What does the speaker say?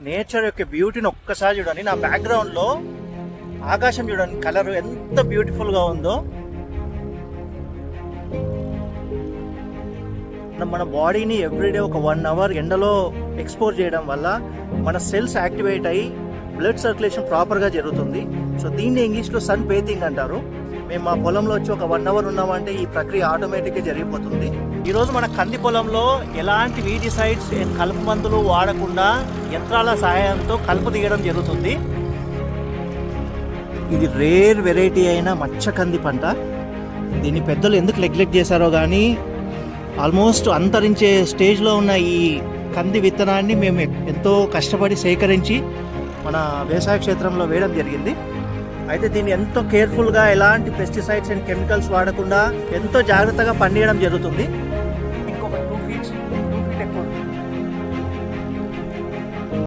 Nature యొక్క బ్యూటీని ఒక్కసారి చూడండి. నా బ్యాక్గ్రౌండ్లో ఆకాశం చూడండి, కలర్ ఎంత బ్యూటిఫుల్గా ఉందో. మన బాడీని ఎవ్రీడే ఒక 1 అవర్ ఎండలో ఎక్స్పోజ్ చేయడం వల్ల మన సెల్స్ యాక్టివేట్ అయ్యి బ్లడ్ సర్క్యులేషన్ ప్రాపర్గా జరుగుతుంది. సో దీన్ని ఇంగ్లీష్లో సన్ బేతింగ్ అంటారు. మేము మా పొలంలో వచ్చి ఒక 1 అవర్ ఉన్నామంటే ఈ ప్రక్రియ ఆటోమేటిక్గా జరిగిపోతుంది. ఈరోజు మన కంది పొలంలో ఎలాంటి వీడిసైడ్స్ కలుపు మందులు వాడకుండా యంత్రాల సహాయంతో కలుపు తీయడం జరుగుతుంది. ఇది రేర్ వెరైటీ అయిన మచ్చ కంది పంట. దీన్ని పెద్దలు ఎందుకు నెగ్లెక్ట్ చేశారో కానీ ఆల్మోస్ట్ అంతరించే స్టేజ్లో ఉన్న ఈ కంది విత్తనాన్ని మేము ఎంతో కష్టపడి సేకరించి మన వ్యవసాయ క్షేత్రంలో వేయడం జరిగింది. అయితే దీన్ని ఎంతో కేర్ఫుల్గా ఎలాంటి పెస్టిసైడ్స్ అండ్ కెమికల్స్ వాడకుండా ఎంతో జాగ్రత్తగా పండియడం జరుగుతుంది.